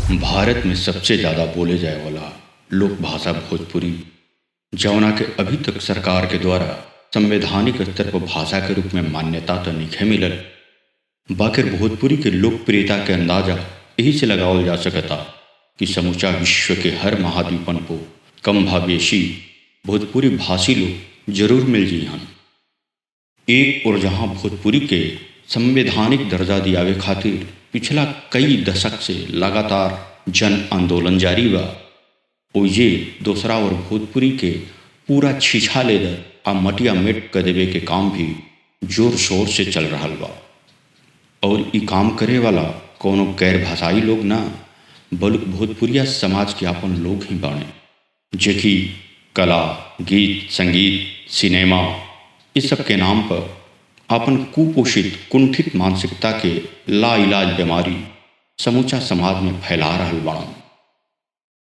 भारत में सबसे ज़्यादा बोले जाए वाला लोक भाषा भोजपुरी, जौना के अभी तक सरकार के द्वारा संवैधानिक स्तर पर भाषा के रूप में मान्यता तो नहीं मिलल। बाकिर भोजपुरी के लोकप्रियता के अंदाजा यही से लगावल जा सकता कि समूचा विश्व के हर महाद्वीपन को कम भावेशी भोजपुरी भाषी लोग जरूर मिल जी हन। एक और जहाँ भोजपुरी के संवैधानिक दर्जा दियावे खातिर पिछला कई दशक से लगातार जन आंदोलन जारी बा, ओइजे दूसरा और भोजपुरी के पूरा छीछा लेदर आ मटिया मेट कर देवे के काम भी जोर शोर से चल रहा बा। और ई काम करे वाला कोनो गैर भाषाई लोग ना, बल्कि भोजपुरिया समाज के अपन लोग ही बाणे, जेकि कला, गीत, संगीत, सिनेमा इस सब के नाम पर अपन कुपोषित कुंठित मानसिकता के लाइलाज बीमारी समूचा समाज में फैला रहल बाड़न।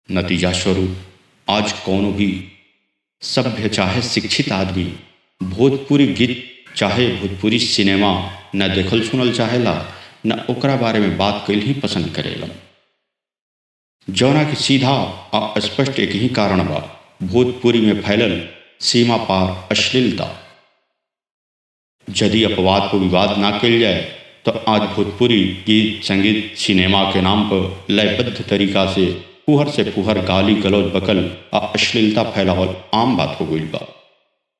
नतीजा स्वरूप आज कोनो भी सभ्य चाहे शिक्षित आदमी भोजपुरी गीत चाहे भोजपुरी सिनेमा न देखल सुनल चाहेला, न ओकरा बारे में बात कैल ही पसंद करेला। जौना के सीधा आ स्पष्ट एक ही कारण बा, भोजपुरी में फैलल सीमा पार अश्लीलता। यदि अपवाद को विवाद ना किया जाए तो आज भोजपुरी गीत, संगीत, सिनेमा के नाम पर लयबद्ध तरीका से फुहर गाली गलौज बकल आ अश्लीलता फैलावल आम बात हो गई बा।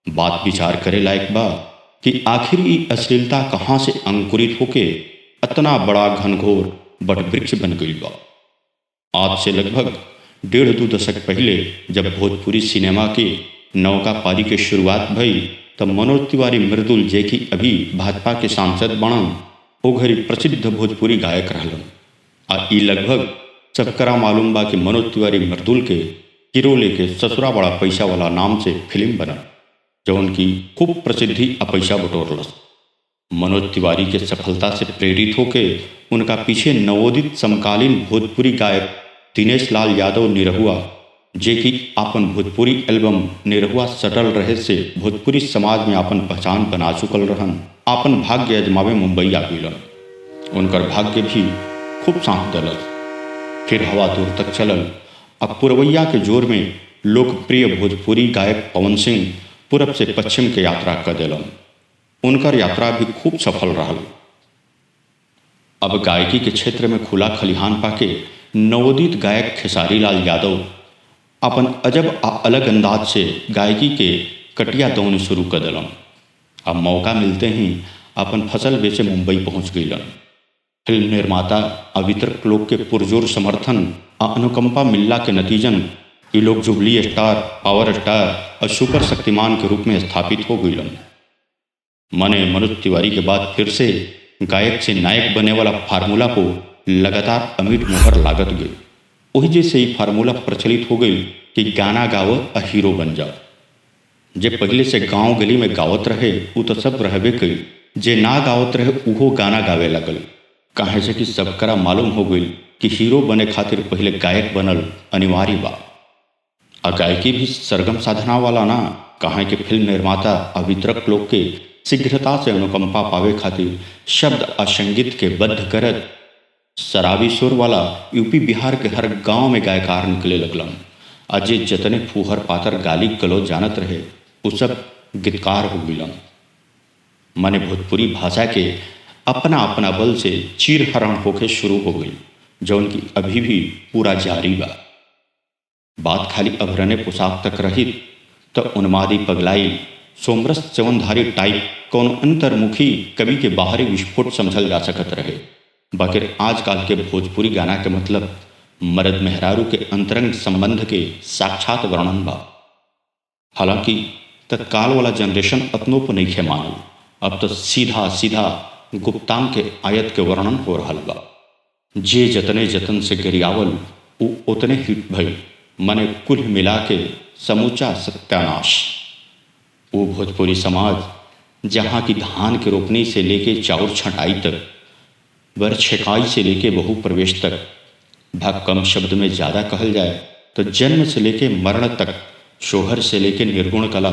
बात विचार करे लायक बा कि आखिर ये अश्लीलता कहाँ से अंकुरित होके इतना बड़ा घनघोर वटवृक्ष बन गई बा। आज से लगभग 1.5-2 दशक पहले जब भोजपुरी सिनेमा के नौका पारी के शुरुआत भई, तब मनोज तिवारी मृदुल जे कि अभी भाजपा के सांसद बनन, ओ घड़ी प्रसिद्ध भोजपुरी गायक रहलन। आ ई लगभग सबकरा मालूम बा कि मनोज तिवारी मृदुल के हीरो लेके ससुरा बड़ा पैसा वाला नाम से फिल्म बनल, जौन की खूब प्रसिद्धि आ पैसा बटोरलस। मनोज तिवारी के सफलता से प्रेरित होके उनका पीछे नवोदित समकालीन भोजपुरी गायक दिनेश लाल यादव निरहुआ, जे कि अपन भोजपुरी एल्बम निरहुआ सटल रहे से भोजपुरी समाज में अपन पहचान बना चुकल रहन, अपन भाग्य अजमावे मुंबई आ गइलन। उनकर भाग्य भी खूब साथ दलस। फिर हवा दूर तक चलल। अब पुरवैया के जोर में लोकप्रिय भोजपुरी गायक पवन सिंह पूरब से पश्चिम के यात्रा कर दिलन। उनकर यात्रा भी खूब सफल रहल। अब गायकी के क्षेत्र में खुला खलिहान पाके नवोदित गायक खेसारी लाल यादव अपन अजब आ अलग अंदाज से गायकी के कटिया दौनी शुरू कर दिलन। अब मौका मिलते ही अपन फसल बेचे मुंबई पहुंच गईलन। फिल्म निर्माता आ वितरक लोग के पुरजोर समर्थन आ अनुकंपा मिलला के नतीजन ये लोग जुबली स्टार, पावर स्टार और सुपर शक्तिमान के रूप में स्थापित हो गईलन। मने मनोज तिवारी के बाद फिर से गायक से नायक बने वाला फार्मूला को लगातार अमिट मोहर लागत गई। वही जैसे ही फार्मूला प्रचलित हो गई कि गाना गाओ आ हीरो बन जाओ। जे पहले से गांव गली में गावत रहे वो तो सब रहबे कई, जे ना गावत रहे उहो गाना गावे लगल। काहे से कि सबकरा मालूम हो गई कि हीरो बने खातिर पहले गायक बनल अनिवार्य बा। आ गायकी भी सरगम साधना वाला ना, काहे कि फिल्म निर्माता आ वितरक लोग के शीघ्रता से अनुकंपा पावे खातिर शब्द आ संगीत के बद्ध करत शराबी सुर वाला यूपी बिहार के हर गांव में गायकार निकले लगलन। आज जतने फूहर पातर गाली गलौज जानत रहे वो सब गीतकार हो गइलन। माने भोजपुरी भाषा के अपना अपना बल से चीर हरण होके शुरू हो गई, जौन की अभी भी पूरा जारी बा। बात खाली अभरने पोशाक तक रही तो उन्मादी पगलाई सोमरस चवनधारी टाइप कौन अंतर्मुखी कवि के बाहरी विस्फोट समझल जा सकत रहे। बाकी आजकल के भोजपुरी गाना के मतलब मर्द मेहरारू के अंतरंग संबंध के साक्षात वर्णन बा। हालांकि तत्काल वाला जनरेशन अपनों पर नहीं खे मानल। अब तो सीधा सीधा गुप्तांग के आयत के वर्णन हो रहा बा। जे जतने जतन से गरियावल वो उतने हिट भई, मने कुल मिला के समूचा सत्यानाश। वो भोजपुरी समाज जहाँ की धान के रोपनी से लेके चाउर छंटाई तक, वर छेकाई से लेके बहु प्रवेश तक, भाग कम शब्द में ज़्यादा कहल जाए तो जन्म से लेके मरण तक, शोहर से लेके निर्गुण कला,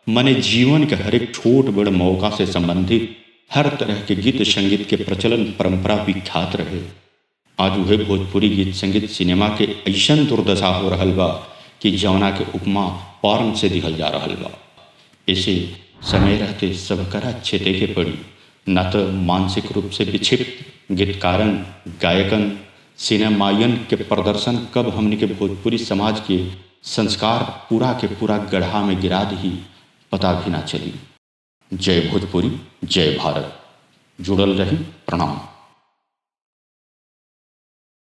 मने जीवन के हर एक छोट बड़ मौका से संबंधित हर तरह के गीत संगीत के प्रचलन परंपरा विख्यात रहे। आज उहे भोजपुरी गीत संगीत सिनेमा के ऐसन दुर्दशा हो रहल बा कि जवना के उपमा पॉर्न से दिहल जा रहल बा। ऐसे समय रहते सबकरा छेते के पड़ी, न तो मानसिक रूप से विक्षिप्त गीतकारन, गायकन, सिनेमायन के प्रदर्शन कब हमने के भोजपुरी समाज के संस्कार पूरा के पूरा गड्ढा में गिरा दी पता भी ना चली। जय भोजपुरी, जय भारत। जुड़ल रही। प्रणाम।